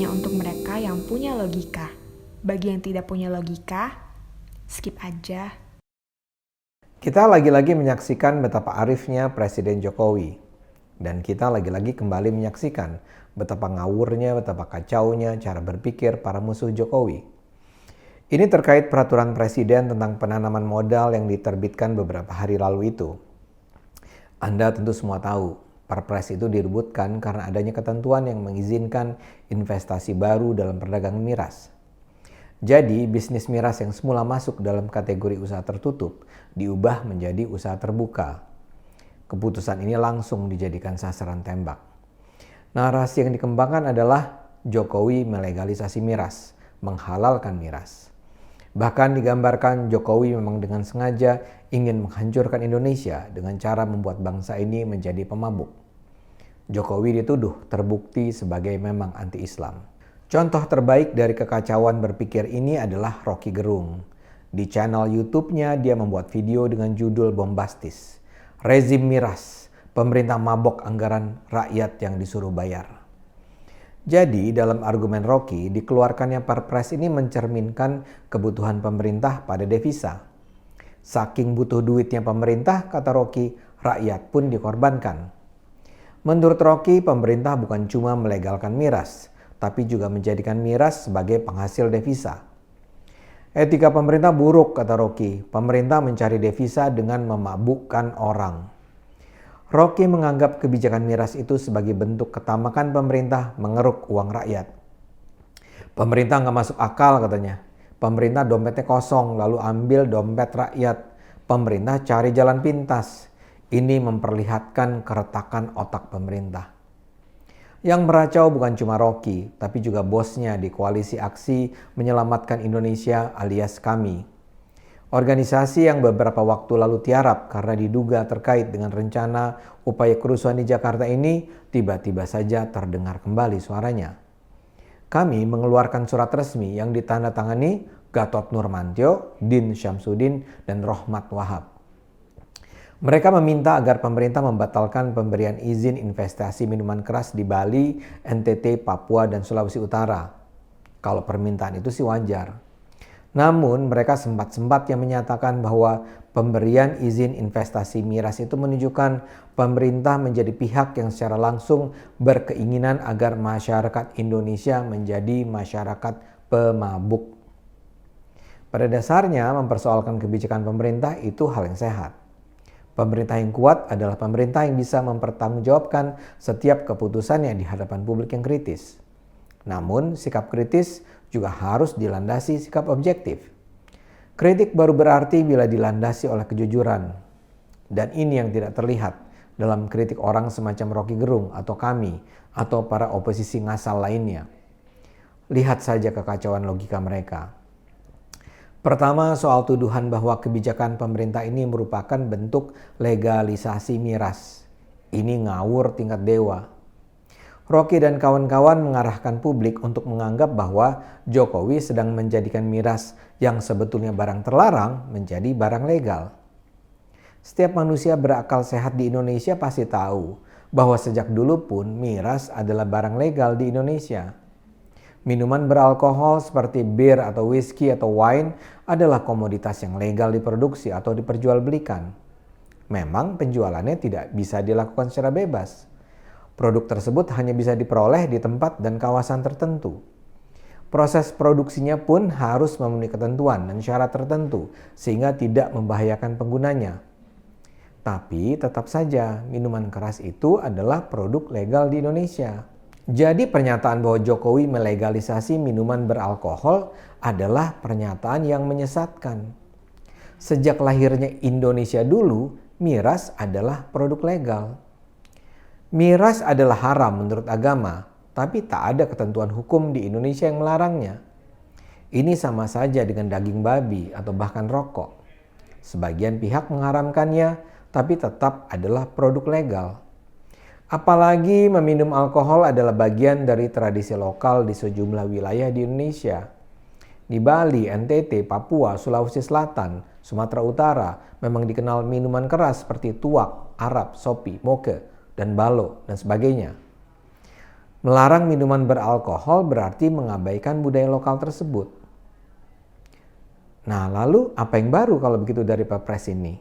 hanya untuk mereka yang punya logika. Bagi yang tidak punya logika, skip aja. Kita lagi-lagi menyaksikan betapa arifnya Presiden Jokowi. Dan kita lagi-lagi kembali menyaksikan betapa ngawurnya, betapa kacaunya cara berpikir para musuh Jokowi. Ini terkait peraturan Presiden tentang penanaman modal yang diterbitkan beberapa hari lalu itu. Anda tentu semua tahu, Perpres itu direbutkan karena adanya ketentuan yang mengizinkan investasi baru dalam perdagangan miras. Jadi, bisnis miras yang semula masuk dalam kategori usaha tertutup diubah menjadi usaha terbuka. Keputusan ini langsung dijadikan sasaran tembak. Narasi yang dikembangkan adalah Jokowi melegalisasi miras, menghalalkan miras. Bahkan digambarkan Jokowi memang dengan sengaja ingin menghancurkan Indonesia dengan cara membuat bangsa ini menjadi pemabuk. Jokowi dituduh terbukti sebagai memang anti-Islam. Contoh terbaik dari kekacauan berpikir ini adalah Rocky Gerung. Di channel YouTube-nya dia membuat video dengan judul bombastis, Rezim Miras, pemerintah mabok anggaran rakyat yang disuruh bayar. Jadi dalam argumen Rocky, dikeluarkannya Perpres ini mencerminkan kebutuhan pemerintah pada devisa. Saking butuh duitnya pemerintah, kata Rocky, rakyat pun dikorbankan. Menurut Rocky, pemerintah bukan cuma melegalkan miras, tapi juga menjadikan miras sebagai penghasil devisa. Etika pemerintah buruk, kata Rocky. Pemerintah mencari devisa dengan memabukkan orang. Rocky menganggap kebijakan miras itu sebagai bentuk ketamakan pemerintah mengeruk uang rakyat. Pemerintah nggak masuk akal, katanya. Pemerintah dompetnya kosong lalu ambil dompet rakyat. Pemerintah cari jalan pintas. Ini memperlihatkan keretakan otak pemerintah. Yang meracau bukan cuma Rocky, tapi juga bosnya di Koalisi Aksi Menyelamatkan Indonesia alias KAMI. Organisasi yang beberapa waktu lalu tiarap karena diduga terkait dengan rencana upaya kerusuhan di Jakarta ini tiba-tiba saja terdengar kembali suaranya. Kami mengeluarkan surat resmi yang ditandatangani Gatot Nurmantio, Din Syamsuddin, dan Rohmat Wahab. Mereka meminta agar pemerintah membatalkan pemberian izin investasi minuman keras di Bali, NTT, Papua, dan Sulawesi Utara. Kalau permintaan itu sih wajar. Namun mereka sempat-sempatnya menyatakan bahwa pemberian izin investasi miras itu menunjukkan pemerintah menjadi pihak yang secara langsung berkeinginan agar masyarakat Indonesia menjadi masyarakat pemabuk. Pada dasarnya mempersoalkan kebijakan pemerintah itu hal yang sehat. Pemerintah yang kuat adalah pemerintah yang bisa mempertanggungjawabkan setiap keputusannya di hadapan publik yang kritis. Namun sikap kritis juga harus dilandasi sikap objektif. Kritik baru berarti bila dilandasi oleh kejujuran. Dan ini yang tidak terlihat dalam kritik orang semacam Rocky Gerung atau kami atau para oposisi ngasal lainnya. Lihat saja kekacauan logika mereka. Pertama, soal tuduhan bahwa kebijakan pemerintah ini merupakan bentuk legalisasi miras. Ini ngawur tingkat dewa. Rocky dan kawan-kawan mengarahkan publik untuk menganggap bahwa Jokowi sedang menjadikan miras yang sebetulnya barang terlarang menjadi barang legal. Setiap manusia berakal sehat di Indonesia pasti tahu bahwa sejak dulu pun miras adalah barang legal di Indonesia. Minuman beralkohol seperti bir atau whisky atau wine adalah komoditas yang legal diproduksi atau diperjualbelikan. Memang penjualannya tidak bisa dilakukan secara bebas. Produk tersebut hanya bisa diperoleh di tempat dan kawasan tertentu. Proses produksinya pun harus memenuhi ketentuan dan syarat tertentu sehingga tidak membahayakan penggunanya. Tapi tetap saja minuman keras itu adalah produk legal di Indonesia. Jadi pernyataan bahwa Jokowi melegalisasi minuman beralkohol adalah pernyataan yang menyesatkan. Sejak lahirnya Indonesia dulu, miras adalah produk legal. Miras adalah haram menurut agama, tapi tak ada ketentuan hukum di Indonesia yang melarangnya. Ini sama saja dengan daging babi atau bahkan rokok. Sebagian pihak mengharamkannya, tapi tetap adalah produk legal. Apalagi meminum alkohol adalah bagian dari tradisi lokal di sejumlah wilayah di Indonesia. Di Bali, NTT, Papua, Sulawesi Selatan, Sumatera Utara memang dikenal minuman keras seperti tuak, arab, sopi, moke, dan balo, dan sebagainya. Melarang minuman beralkohol berarti mengabaikan budaya lokal tersebut. Nah, lalu apa yang baru kalau begitu dari Perpres ini?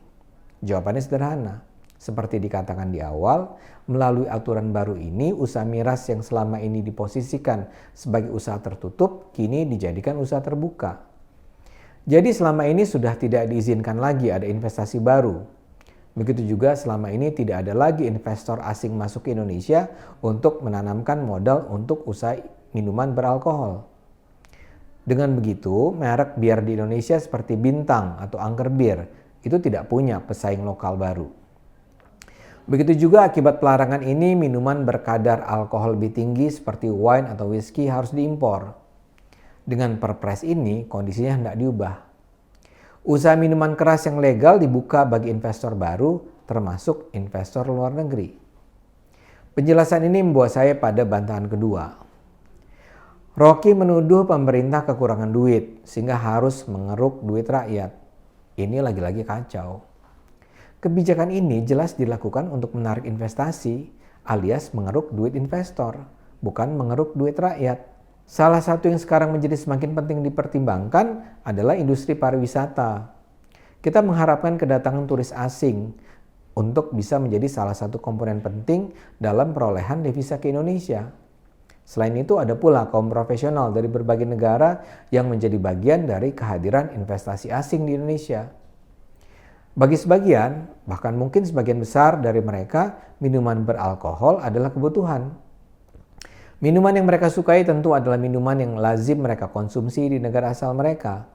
Jawabannya sederhana. Seperti dikatakan di awal, melalui aturan baru ini, usaha miras yang selama ini diposisikan sebagai usaha tertutup, kini dijadikan usaha terbuka. Jadi selama ini sudah tidak diizinkan lagi ada investasi baru. Begitu juga selama ini tidak ada lagi investor asing masuk ke Indonesia untuk menanamkan modal untuk usaha minuman beralkohol. Dengan begitu, merek bir di Indonesia seperti Bintang atau Angker Bir itu tidak punya pesaing lokal baru. Begitu juga akibat pelarangan ini, minuman berkadar alkohol lebih tinggi seperti wine atau whisky harus diimpor. Dengan Perpres ini, kondisinya hendak diubah. Usaha minuman keras yang legal dibuka bagi investor baru, termasuk investor luar negeri. Penjelasan ini membawa saya pada bantahan kedua. Rocky menuduh pemerintah kekurangan duit, sehingga harus mengeruk duit rakyat. Ini lagi-lagi kacau. Kebijakan ini jelas dilakukan untuk menarik investasi, alias mengeruk duit investor, bukan mengeruk duit rakyat. Salah satu yang sekarang menjadi semakin penting dipertimbangkan adalah industri pariwisata. Kita mengharapkan kedatangan turis asing untuk bisa menjadi salah satu komponen penting dalam perolehan devisa ke Indonesia. Selain itu ada pula kaum profesional dari berbagai negara yang menjadi bagian dari kehadiran investasi asing di Indonesia. Bagi sebagian, bahkan mungkin sebagian besar dari mereka, minuman beralkohol adalah kebutuhan. Minuman yang mereka sukai tentu adalah minuman yang lazim mereka konsumsi di negara asal mereka.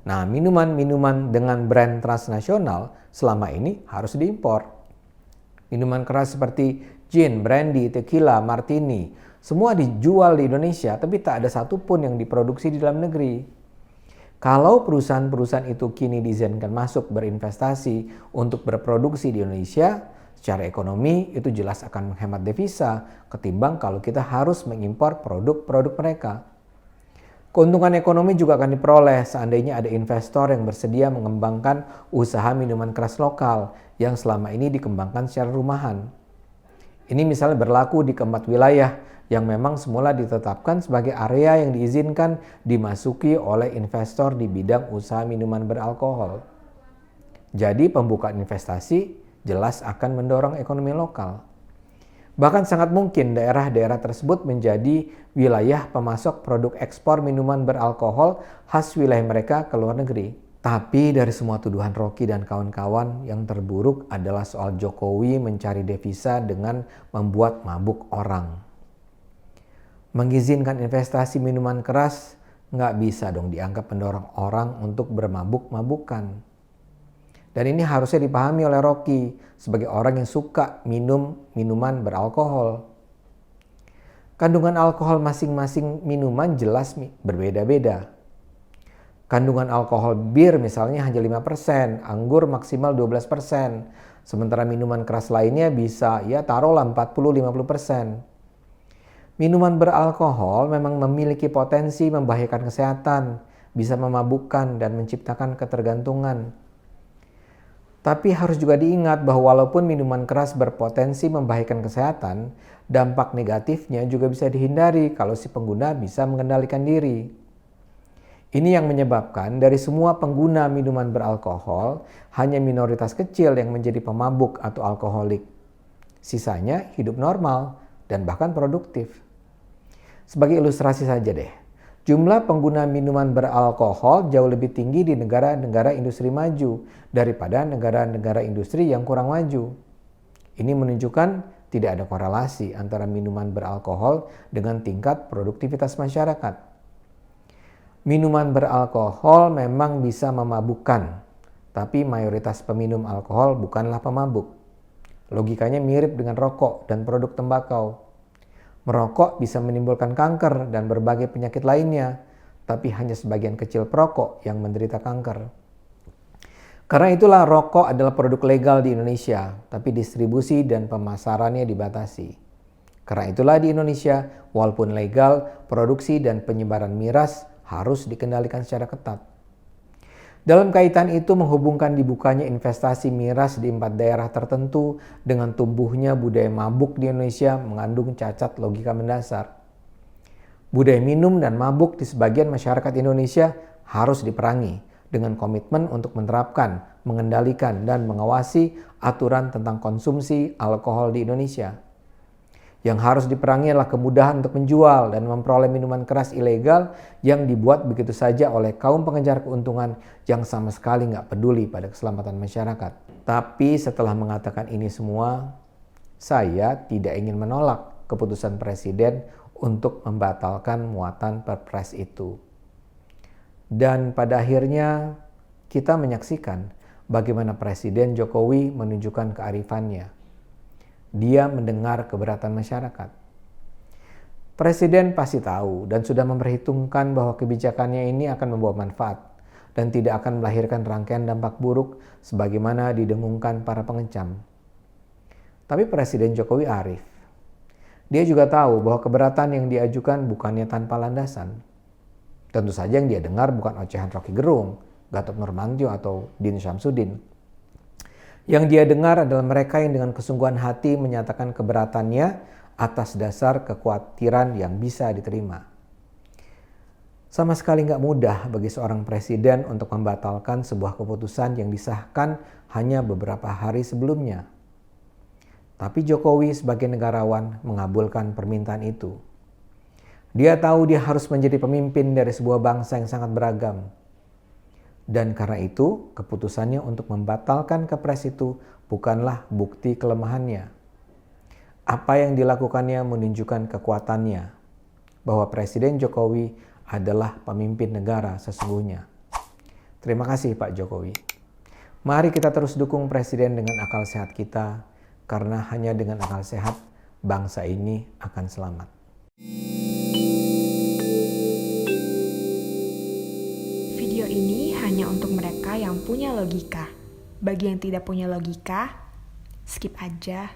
Nah, minuman-minuman dengan brand transnasional selama ini harus diimpor. Minuman keras seperti gin, brandy, tequila, martini, semua dijual di Indonesia, tapi tak ada satupun yang diproduksi di dalam negeri. Kalau perusahaan-perusahaan itu kini diizinkan masuk berinvestasi untuk berproduksi di Indonesia, secara ekonomi itu jelas akan menghemat devisa ketimbang kalau kita harus mengimpor produk-produk mereka. Keuntungan ekonomi juga akan diperoleh seandainya ada investor yang bersedia mengembangkan usaha minuman keras lokal yang selama ini dikembangkan secara rumahan. Ini misalnya berlaku di keempat wilayah yang memang semula ditetapkan sebagai area yang diizinkan dimasuki oleh investor di bidang usaha minuman beralkohol. Jadi pembukaan investasi jelas akan mendorong ekonomi lokal. Bahkan sangat mungkin daerah-daerah tersebut menjadi wilayah pemasok produk ekspor minuman beralkohol khas wilayah mereka ke luar negeri. Tapi dari semua tuduhan Rocky dan kawan-kawan, yang terburuk adalah soal Jokowi mencari devisa dengan membuat mabuk orang. Mengizinkan investasi minuman keras nggak bisa dong dianggap mendorong orang untuk bermabuk-mabukan. Dan ini harusnya dipahami oleh Rocky sebagai orang yang suka minum minuman beralkohol. Kandungan alkohol masing-masing minuman jelas berbeda-beda. Kandungan alkohol bir misalnya hanya 5%, anggur maksimal 12%. Sementara minuman keras lainnya bisa taruhlah 40-50%. Minuman beralkohol memang memiliki potensi membahayakan kesehatan, bisa memabukkan dan menciptakan ketergantungan. Tapi harus juga diingat bahwa walaupun minuman keras berpotensi membahayakan kesehatan, dampak negatifnya juga bisa dihindari kalau si pengguna bisa mengendalikan diri. Ini yang menyebabkan dari semua pengguna minuman beralkohol, hanya minoritas kecil yang menjadi pemabuk atau alkoholik. Sisanya hidup normal dan bahkan produktif. Sebagai ilustrasi saja deh, jumlah pengguna minuman beralkohol jauh lebih tinggi di negara-negara industri maju daripada negara-negara industri yang kurang maju. Ini menunjukkan tidak ada korelasi antara minuman beralkohol dengan tingkat produktivitas masyarakat. Minuman beralkohol memang bisa memabukkan, tapi mayoritas peminum alkohol bukanlah pemabuk. Logikanya mirip dengan rokok dan produk tembakau. Merokok bisa menimbulkan kanker dan berbagai penyakit lainnya, tapi hanya sebagian kecil perokok yang menderita kanker. Karena itulah rokok adalah produk legal di Indonesia, tapi distribusi dan pemasarannya dibatasi. Karena itulah di Indonesia, walaupun legal, produksi dan penyebaran miras harus dikendalikan secara ketat. Dalam kaitan itu menghubungkan dibukanya investasi miras di 4 daerah tertentu dengan tumbuhnya budaya mabuk di Indonesia mengandung cacat logika mendasar. Budaya minum dan mabuk di sebagian masyarakat Indonesia harus diperangi dengan komitmen untuk menerapkan, mengendalikan, dan mengawasi aturan tentang konsumsi alkohol di Indonesia. Yang harus diperangi adalah kemudahan untuk menjual dan memperoleh minuman keras ilegal yang dibuat begitu saja oleh kaum pengejar keuntungan yang sama sekali nggak peduli pada keselamatan masyarakat. Tapi setelah mengatakan ini semua, saya tidak ingin menolak keputusan Presiden untuk membatalkan muatan Perpres itu. Dan pada akhirnya kita menyaksikan bagaimana Presiden Jokowi menunjukkan kearifannya. Dia mendengar keberatan masyarakat. Presiden pasti tahu dan sudah memperhitungkan bahwa kebijakannya ini akan membawa manfaat dan tidak akan melahirkan rangkaian dampak buruk sebagaimana didengungkan para pengecam. Tapi Presiden Jokowi arif. Dia juga tahu bahwa keberatan yang diajukan bukannya tanpa landasan. Tentu saja yang dia dengar bukan ocehan Rocky Gerung, Gatot Nurmantio atau Din Syamsuddin. Yang dia dengar adalah mereka yang dengan kesungguhan hati menyatakan keberatannya atas dasar kekhawatiran yang bisa diterima. Sama sekali nggak mudah bagi seorang presiden untuk membatalkan sebuah keputusan yang disahkan hanya beberapa hari sebelumnya. Tapi Jokowi sebagai negarawan mengabulkan permintaan itu. Dia tahu dia harus menjadi pemimpin dari sebuah bangsa yang sangat beragam. Dan karena itu, keputusannya untuk membatalkan Kepres itu bukanlah bukti kelemahannya. Apa yang dilakukannya menunjukkan kekuatannya, bahwa Presiden Jokowi adalah pemimpin negara sesungguhnya. Terima kasih Pak Jokowi. Mari kita terus dukung Presiden dengan akal sehat kita, karena hanya dengan akal sehat, bangsa ini akan selamat. Video ini hanya untuk mereka yang punya logika. Bagi yang tidak punya logika, skip aja.